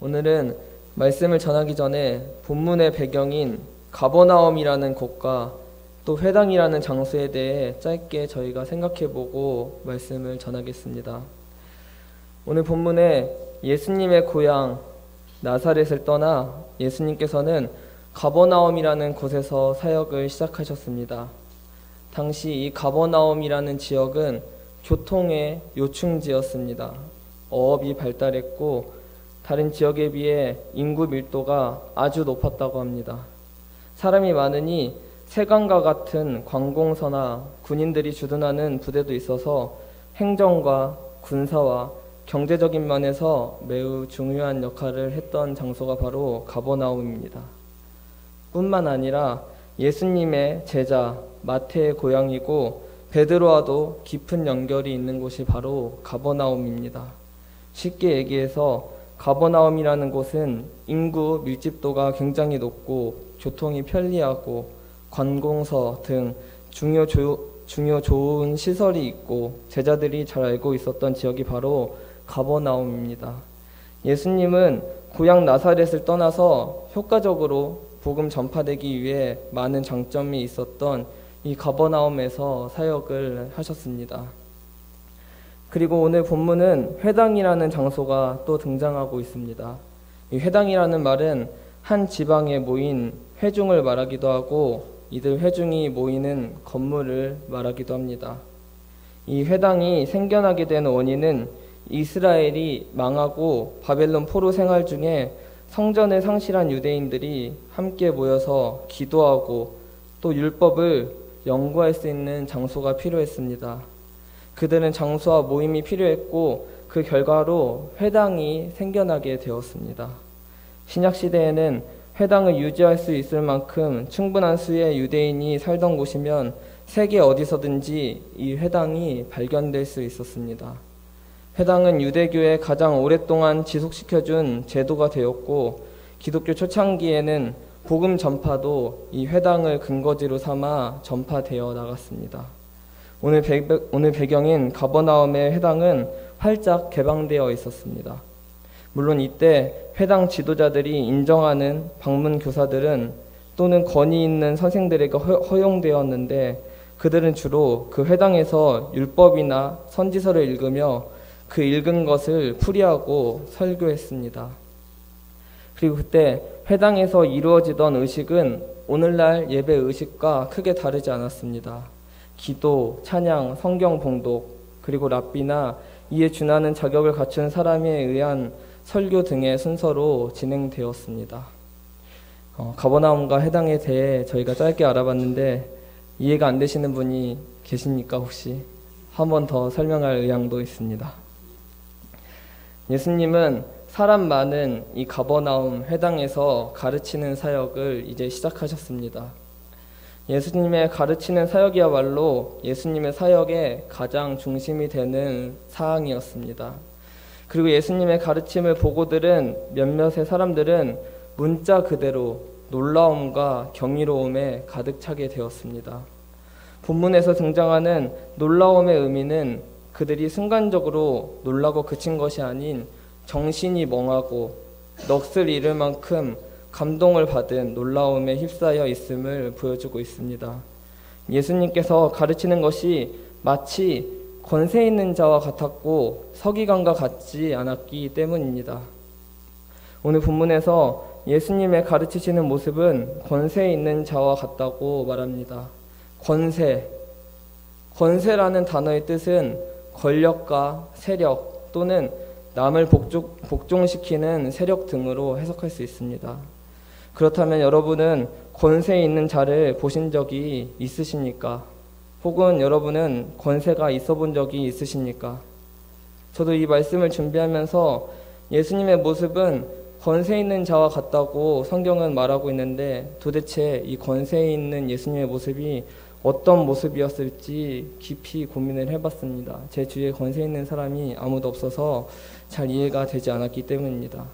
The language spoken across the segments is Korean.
오늘은 말씀을 전하기 전에 본문의 배경인 가버나움이라는 곳과 또 회당이라는 장소에 대해 짧게 저희가 생각해보고 말씀을 전하겠습니다. 오늘 본문에 예수님의 고향 나사렛을 떠나 예수님께서는 가버나움이라는 곳에서 사역을 시작하셨습니다. 당시 이 가버나움이라는 지역은 교통의 요충지였습니다. 어업이 발달했고 다른 지역에 비해 인구 밀도가 아주 높았다고 합니다. 사람이 많으니 세관과 같은 관공서나 군인들이 주둔하는 부대도 있어서 행정과 군사와 경제적인 면에서 매우 중요한 역할을 했던 장소가 바로 가버나움입니다. 뿐만 아니라 예수님의 제자 마태의 고향이고 베드로와도 깊은 연결이 있는 곳이 바로 가버나움입니다. 쉽게 얘기해서 가버나움이라는 곳은 인구 밀집도가 굉장히 높고 교통이 편리하고 관공서 등 중요 좋은 시설이 있고 제자들이 잘 알고 있었던 지역이 바로 가버나움입니다. 예수님은 고향 나사렛을 떠나서 효과적으로 복음 전파되기 위해 많은 장점이 있었던 이 가버나움에서 사역을 하셨습니다. 그리고 오늘 본문은 회당이라는 장소가 또 등장하고 있습니다. 이 회당이라는 말은 한 지방에 모인 회중을 말하기도 하고 이들 회중이 모이는 건물을 말하기도 합니다. 이 회당이 생겨나게 된 원인은 이스라엘이 망하고 바벨론 포로 생활 중에 성전을 상실한 유대인들이 함께 모여서 기도하고 또 율법을 연구할 수 있는 장소가 필요했습니다. 그들은 장소와 모임이 필요했고 그 결과로 회당이 생겨나게 되었습니다. 신약시대에는 회당을 유지할 수 있을 만큼 충분한 수의 유대인이 살던 곳이면 세계 어디서든지 이 회당이 발견될 수 있었습니다. 회당은 유대교에 가장 오랫동안 지속시켜준 제도가 되었고 기독교 초창기에는 복음 전파도 이 회당을 근거지로 삼아 전파되어 나갔습니다. 오늘 배경인 가버나움의 회당은 활짝 개방되어 있었습니다. 물론 이때 회당 지도자들이 인정하는 방문 교사들은 또는 권위 있는 선생들에게 허용되었는데 그들은 주로 그 회당에서 율법이나 선지서를 읽으며 그 읽은 것을 풀이하고 설교했습니다. 그리고 그때 회당에서 이루어지던 의식은 오늘날 예배 의식과 크게 다르지 않았습니다. 기도, 찬양, 성경 봉독, 그리고 랍비나 이에 준하는 자격을 갖춘 사람에 의한 설교 등의 순서로 진행되었습니다. 가버나움과 회당에 대해 저희가 짧게 알아봤는데 이해가 안 되시는 분이 계십니까 혹시? 한 번 더 설명할 의향도 있습니다. 예수님은 사람 많은 이 가버나움 회당에서 가르치는 사역을 이제 시작하셨습니다. 예수님의 가르치는 사역이야말로 예수님의 사역의 가장 중심이 되는 사항이었습니다. 그리고 예수님의 가르침을 보고 들은 몇몇의 사람들은 문자 그대로 놀라움과 경이로움에 가득 차게 되었습니다. 본문에서 등장하는 놀라움의 의미는 그들이 순간적으로 놀라고 그친 것이 아닌 정신이 멍하고 넋을 잃을 만큼 감동을 받은 놀라움에 휩싸여 있음을 보여주고 있습니다. 예수님께서 가르치는 것이 마치 권세 있는 자와 같았고 서기관과 같지 않았기 때문입니다. 오늘 본문에서 예수님의 가르치시는 모습은 권세 있는 자와 같다고 말합니다. 권세라는 단어의 뜻은 권력과 세력 또는 남을 복종시키는 세력 등으로 해석할 수 있습니다. 그렇다면 여러분은 권세 있는 자를 보신 적이 있으십니까? 혹은 여러분은 권세가 있어 본 적이 있으십니까? 저도 이 말씀을 준비하면서 예수님의 모습은 권세 있는 자와 같다고 성경은 말하고 있는데 도대체 이 권세 있는 예수님의 모습이 어떤 모습이었을지 깊이 고민을 해봤습니다. 제 주위에 권세 있는 사람이 아무도 없어서 잘 이해가 되지 않았기 때문입니다.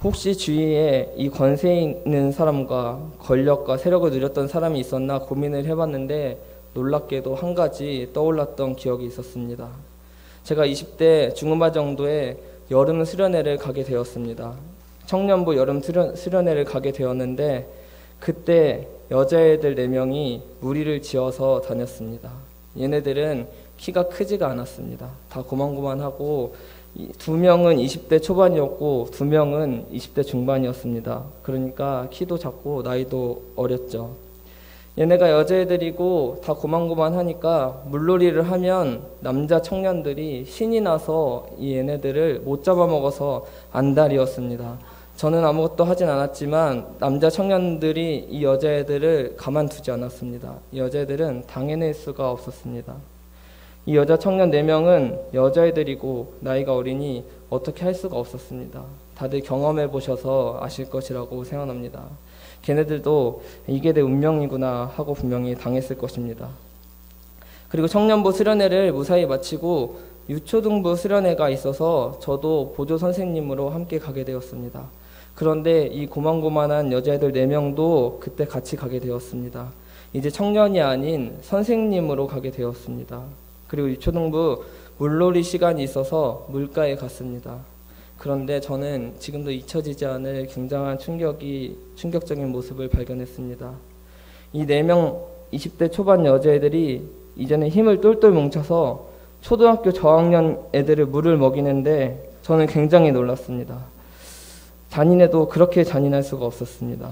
혹시 주위에 이 권세 있는 사람과 권력과 세력을 누렸던 사람이 있었나 고민을 해봤는데 놀랍게도 한 가지 떠올랐던 기억이 있었습니다. 제가 20대 중후반 정도에 여름 수련회를 가게 되었습니다. 청년부 여름 수련회를 가게 되었는데 그때 여자애들 4명이 무리를 지어서 다녔습니다. 얘네들은 키가 크지가 않았습니다. 다 고만고만하고 2명은 20대 초반이었고 2명은 20대 중반이었습니다. 그러니까 키도 작고 나이도 어렸죠. 얘네가 여자애들이고 다 고만고만하니까 물놀이를 하면 남자 청년들이 신이 나서 이 얘네들을 못 잡아먹어서 안달이었습니다. 저는 아무것도 하진 않았지만 남자 청년들이 이 여자애들을 가만두지 않았습니다. 이 여자애들은 당해낼 수가 없었습니다. 이 여자 청년 4명은 여자애들이고 나이가 어리니 어떻게 할 수가 없었습니다. 다들 경험해 보셔서 아실 것이라고 생각합니다. 걔네들도 이게 내 운명이구나 하고 분명히 당했을 것입니다. 그리고 청년부 수련회를 무사히 마치고 유초등부 수련회가 있어서 저도 보조 선생님으로 함께 가게 되었습니다. 그런데 이 고만고만한 여자애들 4명도 그때 같이 가게 되었습니다. 이제 청년이 아닌 선생님으로 가게 되었습니다. 그리고 유초등부 물놀이 시간이 있어서 물가에 갔습니다. 그런데 저는 지금도 잊혀지지 않을 굉장한 충격적인 모습을 발견했습니다. 이 4명 20대 초반 여자애들이 이제는 힘을 똘똘 뭉쳐서 초등학교 저학년 애들을 물을 먹이는데 저는 굉장히 놀랐습니다. 잔인해도 그렇게 잔인할 수가 없었습니다.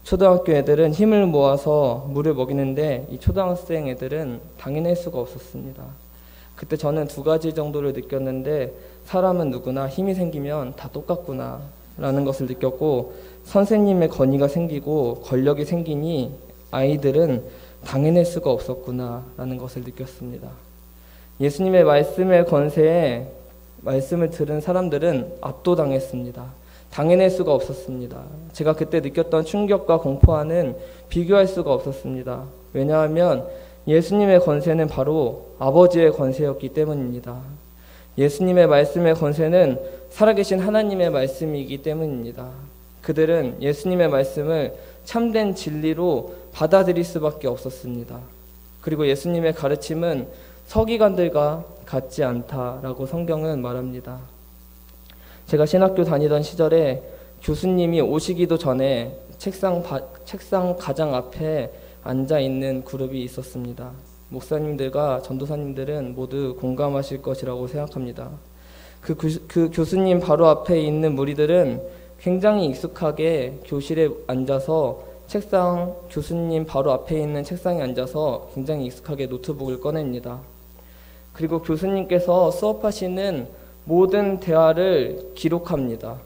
초등학교 애들은 힘을 모아서 물을 먹이는데 이 초등학생 애들은 당해낼 수가 없었습니다. 그때 저는 2가지 정도를 느꼈는데 사람은 누구나 힘이 생기면 다 똑같구나 라는 것을 느꼈고 선생님의 권위가 생기고 권력이 생기니 아이들은 당해낼 수가 없었구나 라는 것을 느꼈습니다. 예수님의 말씀의 권세에 말씀을 들은 사람들은 압도당했습니다. 당해낼 수가 없었습니다. 제가 그때 느꼈던 충격과 공포와는 비교할 수가 없었습니다. 왜냐하면 예수님의 권세는 바로 아버지의 권세였기 때문입니다. 예수님의 말씀의 권세는 살아계신 하나님의 말씀이기 때문입니다. 그들은 예수님의 말씀을 참된 진리로 받아들일 수밖에 없었습니다. 그리고 예수님의 가르침은 서기관들과 같지 않다라고 성경은 말합니다. 제가 신학교 다니던 시절에 교수님이 오시기도 전에 책상 가장 앞에 앉아있는 그룹이 있었습니다. 목사님들과 전도사님들은 모두 공감하실 것이라고 생각합니다. 그 교수님 바로 앞에 있는 무리들은 굉장히 익숙하게 교실에 앉아서 교수님 바로 앞에 있는 책상에 앉아서 굉장히 익숙하게 노트북을 꺼냅니다. 그리고 교수님께서 수업하시는 모든 대화를 기록합니다.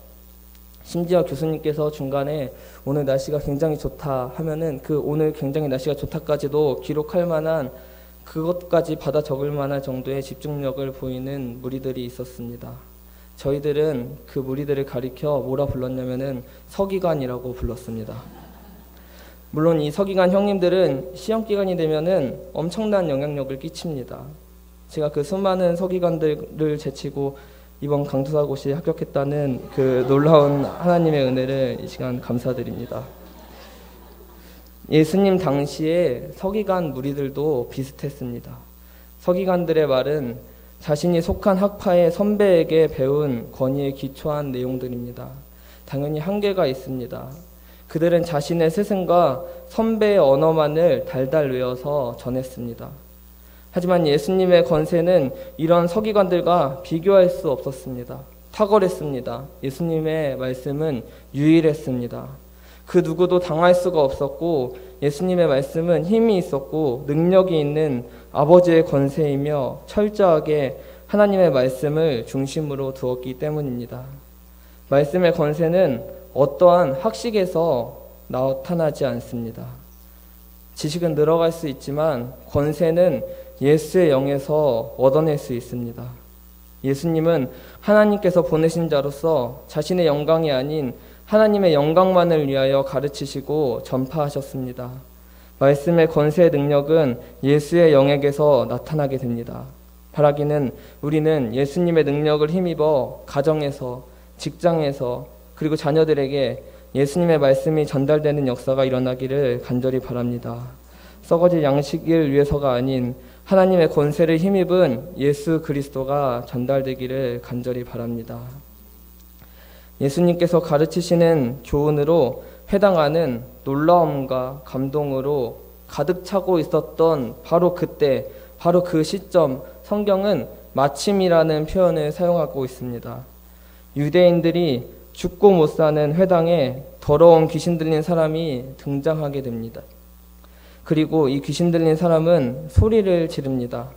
심지어 교수님께서 중간에 오늘 날씨가 굉장히 좋다 하면은 그 오늘 굉장히 날씨가 좋다까지도 기록할 만한 그것까지 받아 적을 만한 정도의 집중력을 보이는 무리들이 있었습니다. 저희들은 그 무리들을 가리켜 뭐라 불렀냐면은 서기관이라고 불렀습니다. 물론 이 서기관 형님들은 시험 기간이 되면은 엄청난 영향력을 끼칩니다. 제가 그 수많은 서기관들을 제치고 이번 강투사고시에 합격했다는 그 놀라운 하나님의 은혜를 이 시간 감사드립니다. 예수님 당시에 서기관 무리들도 비슷했습니다. 서기관들의 말은 자신이 속한 학파의 선배에게 배운 권위에 기초한 내용들입니다. 당연히 한계가 있습니다. 그들은 자신의 스승과 선배의 언어만을 달달 외워서 전했습니다. 하지만 예수님의 권세는 이런 서기관들과 비교할 수 없었습니다. 탁월했습니다. 예수님의 말씀은 유일했습니다. 그 누구도 당할 수가 없었고 예수님의 말씀은 힘이 있었고 능력이 있는 아버지의 권세이며 철저하게 하나님의 말씀을 중심으로 두었기 때문입니다. 말씀의 권세는 어떠한 학식에서 나타나지 않습니다. 지식은 늘어갈 수 있지만 권세는 예수의 영에서 얻어낼 수 있습니다. 예수님은 하나님께서 보내신 자로서 자신의 영광이 아닌 하나님의 영광만을 위하여 가르치시고 전파하셨습니다. 말씀의 권세의 능력은 예수의 영에게서 나타나게 됩니다. 바라기는 우리는 예수님의 능력을 힘입어 가정에서, 직장에서, 그리고 자녀들에게 예수님의 말씀이 전달되는 역사가 일어나기를 간절히 바랍니다. 썩어질 양식을 위해서가 아닌 하나님의 권세를 힘입은 예수 그리스도가 전달되기를 간절히 바랍니다. 예수님께서 가르치시는 교훈으로 해당하는 놀라움과 감동으로 가득 차고 있었던 바로 그때, 바로 그 시점, 성경은 마침이라는 표현을 사용하고 있습니다. 유대인들이 죽고 못 사는 회당에 더러운 귀신 들린 사람이 등장하게 됩니다. 그리고 이 귀신 들린 사람은 소리를 지릅니다.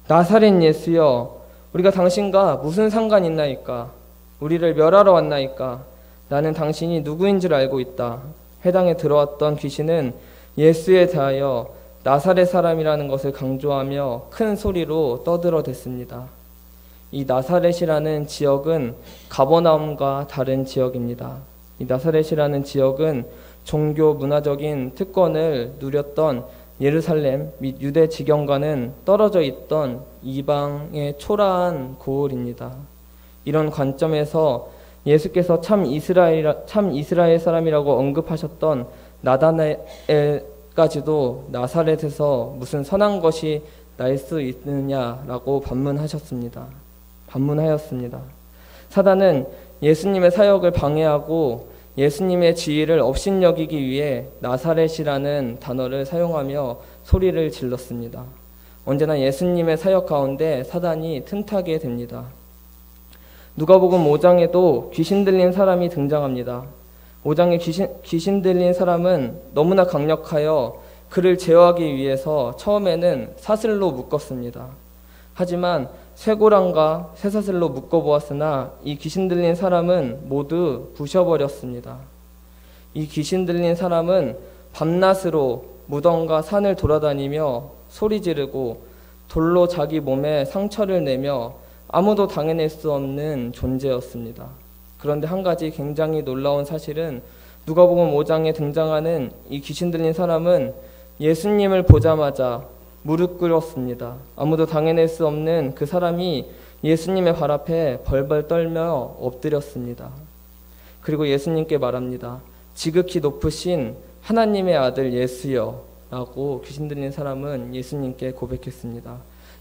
나사렛 예수여, 우리가 당신과 무슨 상관 있나이까? 우리를 멸하러 왔나이까? 나는 당신이 누구인 줄 알고 있다. 회당에 들어왔던 귀신은 예수에 대하여 나사렛 사람이라는 것을 강조하며 큰 소리로 떠들어댔습니다. 이 나사렛이라는 지역은 가버나움과 다른 지역입니다. 이 나사렛이라는 지역은 종교 문화적인 특권을 누렸던 예루살렘 및 유대 지경과는 떨어져 있던 이방의 초라한 고을입니다. 이런 관점에서 예수께서 참 이스라엘 사람이라고 언급하셨던 나다나엘까지도 나사렛에서 무슨 선한 것이 날 수 있느냐라고 반문하였습니다. 사단은 예수님의 사역을 방해하고 예수님의 지위를 업신여기기 위해 나사렛이라는 단어를 사용하며 소리를 질렀습니다. 언제나 예수님의 사역 가운데 사단이 틈타게 됩니다. 누가복음 5장에도 귀신 들린 사람이 등장합니다. 5장에 귀신 들린 사람은 너무나 강력하여 그를 제어하기 위해서 처음에는 사슬로 묶었습니다. 하지만 쇠고랑과 쇠사슬로 묶어보았으나 이 귀신 들린 사람은 모두 부셔버렸습니다. 이 귀신 들린 사람은 밤낮으로 무덤과 산을 돌아다니며 소리 지르고 돌로 자기 몸에 상처를 내며 아무도 당해낼 수 없는 존재였습니다. 그런데 한 가지 굉장히 놀라운 사실은 누가복음 5장에 등장하는 이 귀신 들린 사람은 예수님을 보자마자 무릎 꿇었습니다. 아무도 당해낼 수 없는 그 사람이 예수님의 발 앞에 벌벌 떨며 엎드렸습니다. 그리고 예수님께 말합니다. 지극히 높으신 하나님의 아들 예수여 라고 귀신 들린 사람은 예수님께 고백했습니다.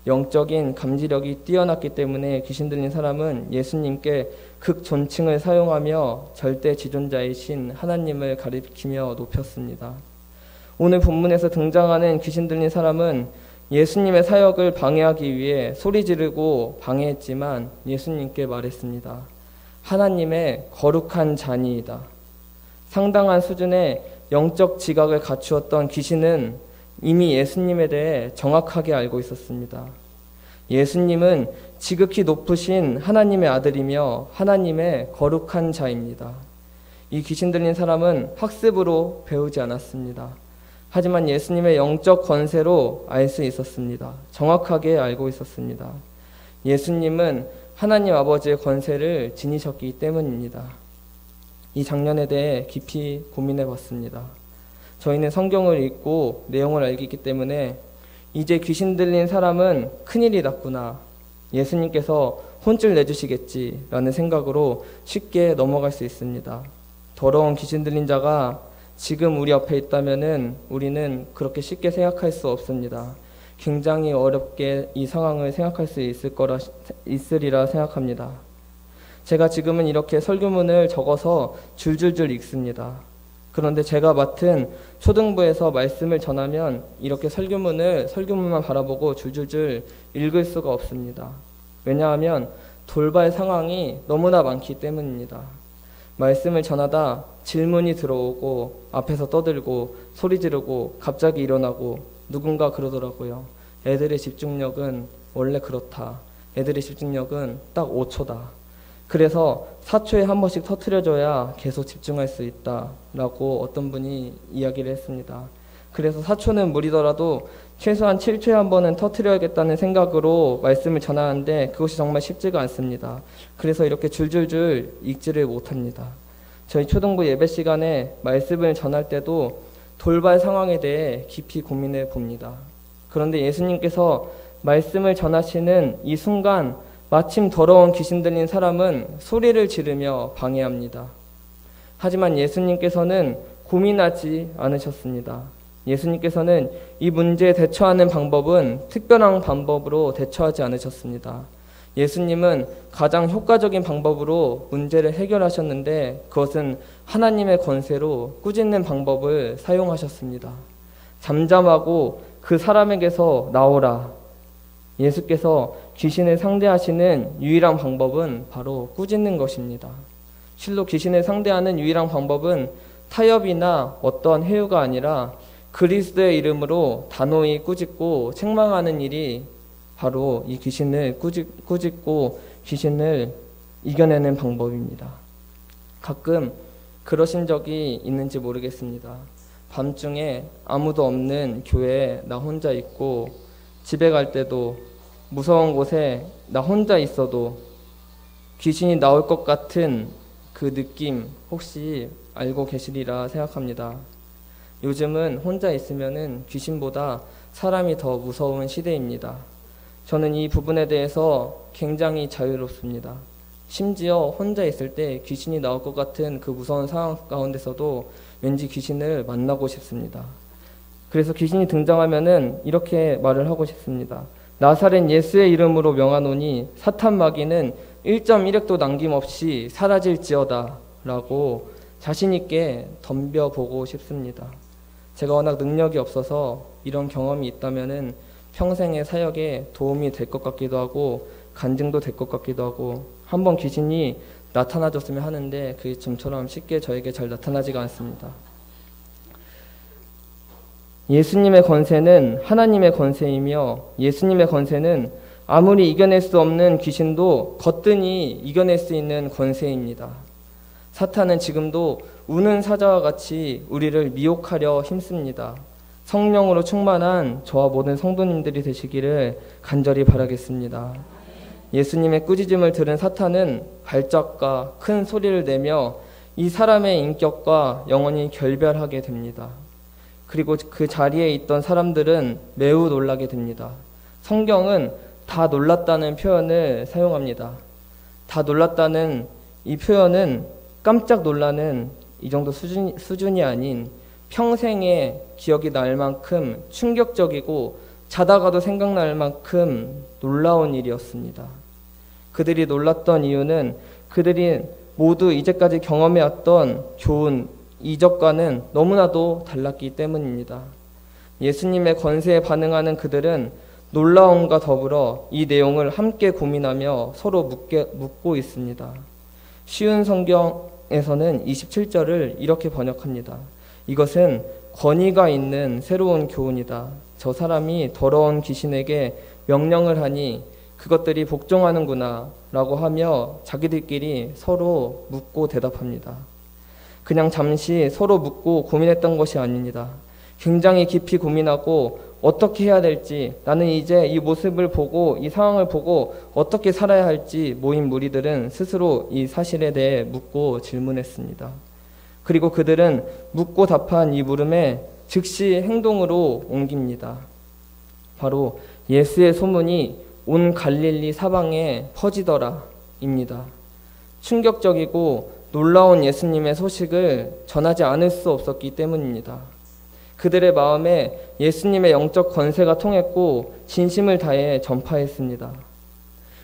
영적인 감지력이 뛰어났기 때문에 귀신 들린 사람은 예수님께 극존칭을 사용하며 절대 지존자이신 하나님을 가리키며 높였습니다. 오늘 본문에서 등장하는 귀신 들린 사람은 예수님의 사역을 방해하기 위해 소리 지르고 방해했지만 예수님께 말했습니다. 하나님의 거룩한 자니이다. 상당한 수준의 영적 지각을 갖추었던 귀신은 이미 예수님에 대해 정확하게 알고 있었습니다. 예수님은 지극히 높으신 하나님의 아들이며 하나님의 거룩한 자입니다. 이 귀신 들린 사람은 학습으로 배우지 않았습니다. 하지만 예수님의 영적 권세로 알 수 있었습니다. 정확하게 알고 있었습니다. 예수님은 하나님 아버지의 권세를 지니셨기 때문입니다. 이 장면에 대해 깊이 고민해 봤습니다. 저희는 성경을 읽고 내용을 알기 때문에 이제 귀신 들린 사람은 큰일이 났구나. 예수님께서 혼쭐 내주시겠지라는 생각으로 쉽게 넘어갈 수 있습니다. 더러운 귀신 들린 자가 지금 우리 앞에 있다면은 우리는 그렇게 쉽게 생각할 수 없습니다. 굉장히 어렵게 이 상황을 생각할 수 있으리라 생각합니다. 제가 지금은 이렇게 설교문을 적어서 줄줄줄 읽습니다. 그런데 제가 맡은 초등부에서 말씀을 전하면 이렇게 설교문만 바라보고 줄줄줄 읽을 수가 없습니다. 왜냐하면 돌발 상황이 너무나 많기 때문입니다. 말씀을 전하다 질문이 들어오고 앞에서 떠들고 소리 지르고 갑자기 일어나고 누군가 그러더라고요. 애들의 집중력은 원래 그렇다. 애들의 집중력은 딱 5초다. 그래서 4초에 한 번씩 터트려줘야 계속 집중할 수 있다 라고 어떤 분이 이야기를 했습니다. 그래서 4초는 무리더라도 최소한 7초에 한 번은 터트려야겠다는 생각으로 말씀을 전하는데 그것이 정말 쉽지가 않습니다. 그래서 이렇게 줄줄줄 읽지를 못합니다. 저희 초등부 예배 시간에 말씀을 전할 때도 돌발 상황에 대해 깊이 고민해 봅니다. 그런데 예수님께서 말씀을 전하시는 이 순간 마침 더러운 귀신 들린 사람은 소리를 지르며 방해합니다. 하지만 예수님께서는 고민하지 않으셨습니다. 예수님께서는 이 문제에 대처하는 방법은 특별한 방법으로 대처하지 않으셨습니다. 예수님은 가장 효과적인 방법으로 문제를 해결하셨는데 그것은 하나님의 권세로 꾸짖는 방법을 사용하셨습니다. 잠잠하고 그 사람에게서 나오라. 예수께서 귀신을 상대하시는 유일한 방법은 바로 꾸짖는 것입니다. 실로 귀신을 상대하는 유일한 방법은 타협이나 어떤 회유가 아니라 그리스도의 이름으로 단호히 꾸짖고 책망하는 일이 바로 이 귀신을 꾸짖고 귀신을 이겨내는 방법입니다. 가끔 그러신 적이 있는지 모르겠습니다. 밤중에 아무도 없는 교회에 나 혼자 있고 집에 갈 때도 무서운 곳에 나 혼자 있어도 귀신이 나올 것 같은 그 느낌 혹시 알고 계시리라 생각합니다. 요즘은 혼자 있으면은 귀신보다 사람이 더 무서운 시대입니다. 저는 이 부분에 대해서 굉장히 자유롭습니다. 심지어 혼자 있을 때 귀신이 나올 것 같은 그 무서운 상황 가운데서도 왠지 귀신을 만나고 싶습니다. 그래서 귀신이 등장하면은 이렇게 말을 하고 싶습니다. 나사렛 예수의 이름으로 명하노니 사탄 마귀는 1.1획도 남김없이 사라질지어다 라고 자신 있게 덤벼보고 싶습니다. 제가 워낙 능력이 없어서 이런 경험이 있다면은 평생의 사역에 도움이 될 것 같기도 하고 간증도 될 것 같기도 하고 한번 귀신이 나타나줬으면 하는데 그게 좀처럼 쉽게 저에게 잘 나타나지가 않습니다. 예수님의 권세는 하나님의 권세이며 예수님의 권세는 아무리 이겨낼 수 없는 귀신도 거뜬히 이겨낼 수 있는 권세입니다. 사탄은 지금도 우는 사자와 같이 우리를 미혹하려 힘씁니다. 성령으로 충만한 저와 모든 성도님들이 되시기를 간절히 바라겠습니다. 예수님의 꾸짖음을 들은 사탄은 발작과 큰 소리를 내며 이 사람의 인격과 영혼이 결별하게 됩니다. 그리고 그 자리에 있던 사람들은 매우 놀라게 됩니다. 성경은 다 놀랐다는 표현을 사용합니다. 다 놀랐다는 이 표현은 깜짝 놀라는 이 정도 수준이 아닌 평생에 기억이 날 만큼 충격적이고 자다가도 생각날 만큼 놀라운 일이었습니다. 그들이 놀랐던 이유는 그들이 모두 이제까지 경험해왔던 교훈, 이적과는 너무나도 달랐기 때문입니다. 예수님의 권세에 반응하는 그들은 놀라움과 더불어 이 내용을 함께 고민하며 서로 묻고 있습니다. 쉬운 성경에서는 27절을 이렇게 번역합니다. 이것은 권위가 있는 새로운 교훈이다. 저 사람이 더러운 귀신에게 명령을 하니 그것들이 복종하는구나 라고 하며 자기들끼리 서로 묻고 대답합니다. 그냥 잠시 서로 묻고 고민했던 것이 아닙니다. 굉장히 깊이 고민하고 어떻게 해야 될지, 나는 이제 이 모습을 보고 이 상황을 보고 어떻게 살아야 할지 모인 무리들은 스스로 이 사실에 대해 묻고 질문했습니다. 그리고 그들은 묻고 답한 이 물음에 즉시 행동으로 옮깁니다. 바로 예수의 소문이 온 갈릴리 사방에 퍼지더라입니다. 충격적이고 놀라운 예수님의 소식을 전하지 않을 수 없었기 때문입니다. 그들의 마음에 예수님의 영적 권세가 통했고 진심을 다해 전파했습니다.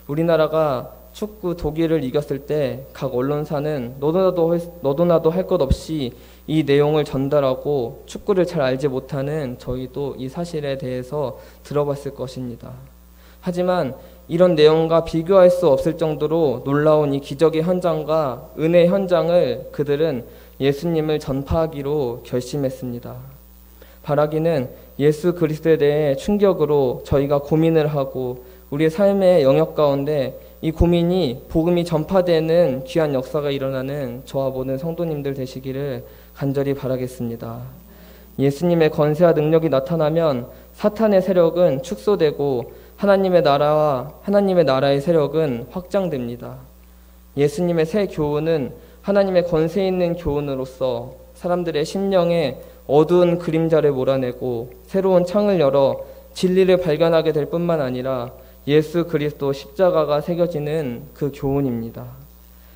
우리나라가 축구 독일을 이겼을 때 각 언론사는 너도 나도 할 것 없이 이 내용을 전달하고 축구를 잘 알지 못하는 저희도 이 사실에 대해서 들어봤을 것입니다. 하지만 이런 내용과 비교할 수 없을 정도로 놀라운 이 기적의 현장과 은혜 현장을 그들은 예수님을 전파하기로 결심했습니다. 바라기는 예수 그리스도에 대해 충격으로 저희가 고민을 하고 우리의 삶의 영역 가운데 이 고민이 복음이 전파되는 귀한 역사가 일어나는 저와 모든 성도님들 되시기를 간절히 바라겠습니다. 예수님의 권세와 능력이 나타나면 사탄의 세력은 축소되고 하나님의 나라와 하나님의 나라의 세력은 확장됩니다. 예수님의 새 교훈은 하나님의 권세 있는 교훈으로서 사람들의 심령에 어두운 그림자를 몰아내고 새로운 창을 열어 진리를 발견하게 될 뿐만 아니라 예수 그리스도 십자가가 새겨지는 그 교훈입니다.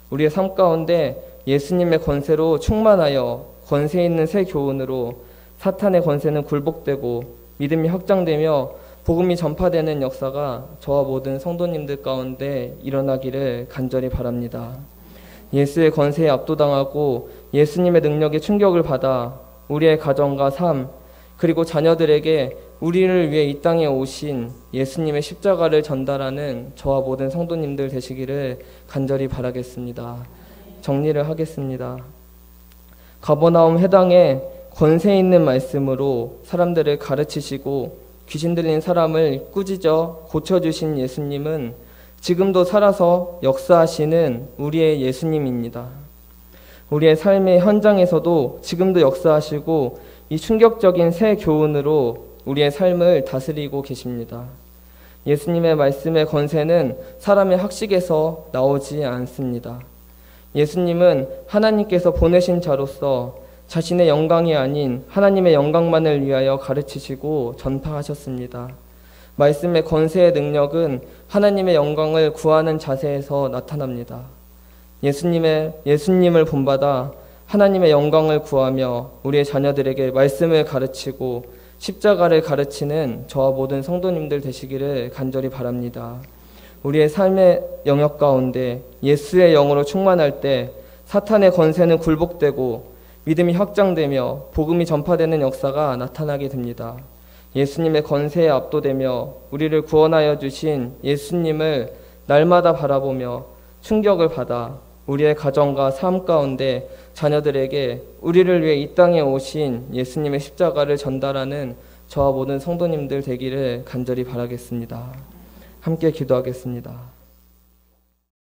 우리의 삶 가운데 예수님의 권세로 충만하여 권세 있는 새 교훈으로 사탄의 권세는 굴복되고 믿음이 확장되며 복음이 전파되는 역사가 저와 모든 성도님들 가운데 일어나기를 간절히 바랍니다. 예수의 권세에 압도당하고 예수님의 능력에 충격을 받아 우리의 가정과 삶, 그리고 자녀들에게 우리를 위해 이 땅에 오신 예수님의 십자가를 전달하는 저와 모든 성도님들 되시기를 간절히 바라겠습니다. 정리를 하겠습니다. 가버나움 회당에 권세 있는 말씀으로 사람들을 가르치시고 귀신 들린 사람을 꾸짖어 고쳐주신 예수님은 지금도 살아서 역사하시는 우리의 예수님입니다. 우리의 삶의 현장에서도 지금도 역사하시고 이 충격적인 새 교훈으로 우리의 삶을 다스리고 계십니다. 예수님의 말씀의 권세는 사람의 학식에서 나오지 않습니다. 예수님은 하나님께서 보내신 자로서 자신의 영광이 아닌 하나님의 영광만을 위하여 가르치시고 전파하셨습니다. 말씀의 권세의 능력은 하나님의 영광을 구하는 자세에서 나타납니다. 예수님을 본받아 하나님의 영광을 구하며 우리의 자녀들에게 말씀을 가르치고 십자가를 가르치는 저와 모든 성도님들 되시기를 간절히 바랍니다. 우리의 삶의 영역 가운데 예수의 영으로 충만할 때 사탄의 권세는 굴복되고 믿음이 확장되며 복음이 전파되는 역사가 나타나게 됩니다. 예수님의 권세에 압도되며 우리를 구원하여 주신 예수님을 날마다 바라보며 충격을 받아 우리의 가정과 삶 가운데 자녀들에게 우리를 위해 이 땅에 오신 예수님의 십자가를 전달하는 저와 모든 성도님들 되기를 간절히 바라겠습니다. 함께 기도하겠습니다.